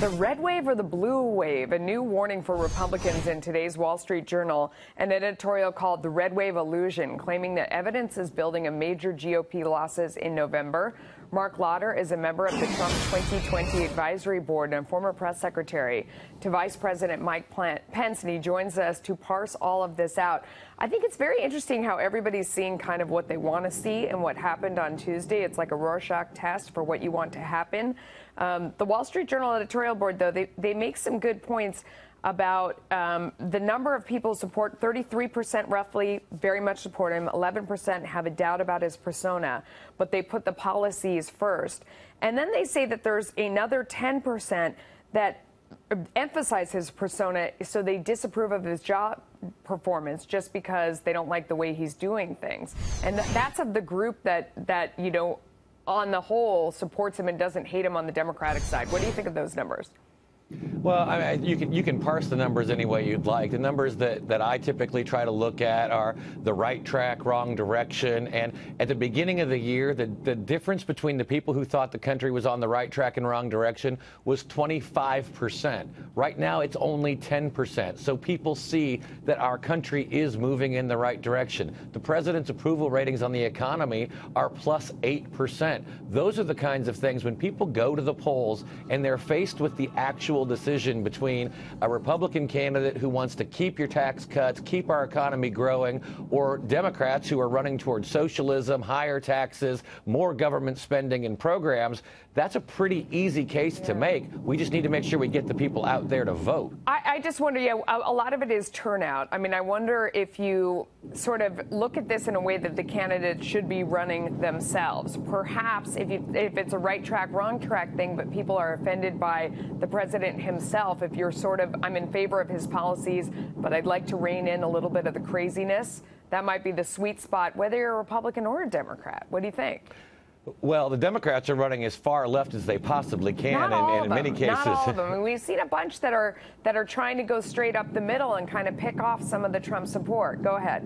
The red wave or the blue wave? A new warning for Republicans in today's Wall Street Journal. An editorial called The Red Wave Illusion, claiming that evidence is building of major GOP losses in November. Mark Lauder is a member of the Trump 2020 Advisory Board and former press secretary to Vice President Mike Pence, and he joins us to parse all of this out. I think it's very interesting how everybody's seeing kind of what they want to see and what happened on Tuesday. It's like a Rorschach test for what you want to happen. The Wall Street Journal editorial board, though, they make some good points about the number of people support. 33% roughly very much support him. 11% have a doubt about his persona, but they put the policies first. And then they say that there's another 10% that emphasize his persona, so they disapprove of his job performance just because they don't like the way he's doing things. And that's of the group that you know, on the whole, supports him and doesn't hate him on the Democratic side. What do you think of those numbers? Well, I mean, you can parse the numbers any way you'd like. The numbers that I typically try to look at are the right track, wrong direction. And at the beginning of the year, the difference between the people who thought the country was on the right track and wrong direction was 25%. Right now, it's only 10%. So people see that our country is moving in the right direction. The president's approval ratings on the economy are plus 8%. Those are the kinds of things when people go to the polls and they're faced with the actual decision between a Republican candidate who wants to keep your tax cuts, keep our economy growing, or Democrats who are running towards socialism, higher taxes, more government spending and programs. That's a pretty easy case to make. We just need to make sure we get the people out there to vote. I just wonder, a lot of it is turnout. I mean, I wonder if you sort of look at this in a way that the candidates should be running themselves. Perhaps if it's a right track, wrong track thing, but people are offended by the president himself, if you're sort of, I'm in favor of his policies, but I'd like to rein in a little bit of the craziness, that might be the sweet spot, whether you're a Republican or a Democrat. What do you think? Well, the Democrats are running as far left as they possibly can, and in many cases. Not all of them. I mean, we've seen a bunch that are trying to go straight up the middle and kind of pick off some of the Trump support. Go ahead.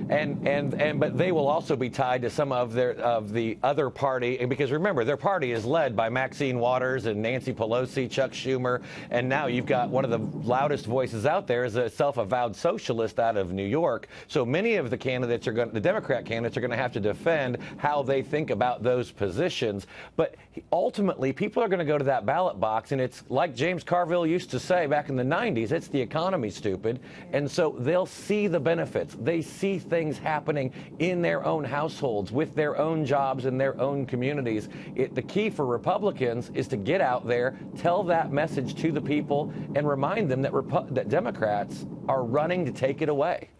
But they will also be tied to some of the other party, because remember, their party is led by Maxine Waters and Nancy Pelosi, Chuck Schumer, and now you've got one of the loudest voices out there is a self-avowed socialist out of New York. So many of the the Democrat candidates are going to have to defend how they think about those positions. But ultimately, people are going to go to that ballot box, and it's like James Carville used to say back in the 90s, it's the economy, stupid. And so they'll see the benefits. They see things happening in their own households, with their own jobs in their own communities. The key for Republicans is to get out there, tell that message to the people, and remind them that Democrats are running to take it away.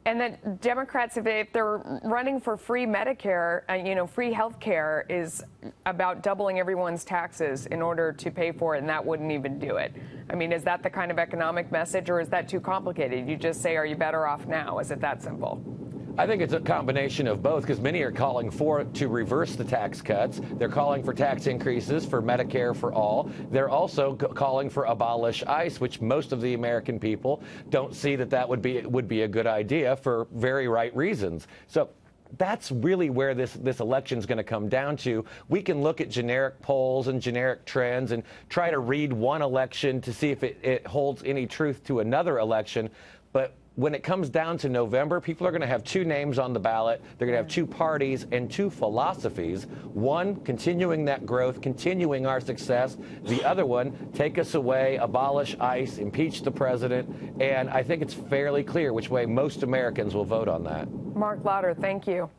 And that Democrats, if they're running for free Medicare, free health care is about doubling everyone's taxes in order to pay for it, and that wouldn't even do it. I mean, is that the kind of economic message, or is that too complicated? You just say, are you better off now? Is it that simple? I think it's a combination of both, because many are calling to reverse the tax cuts. They're calling for tax increases for Medicare for all. They're also calling for abolish ICE, which most of the American people don't see that would be a good idea for very right reasons. So that's really where this election is going to come down to. We can look at generic polls and generic trends and try to read one election to see if it holds any truth to another election. But when it comes down to November, people are going to have two names on the ballot. They're going to have two parties and two philosophies. One, continuing that growth, continuing our success. The other one, take us away, abolish ICE, impeach the president. And I think it's fairly clear which way most Americans will vote on that. Mark Lauder, thank you.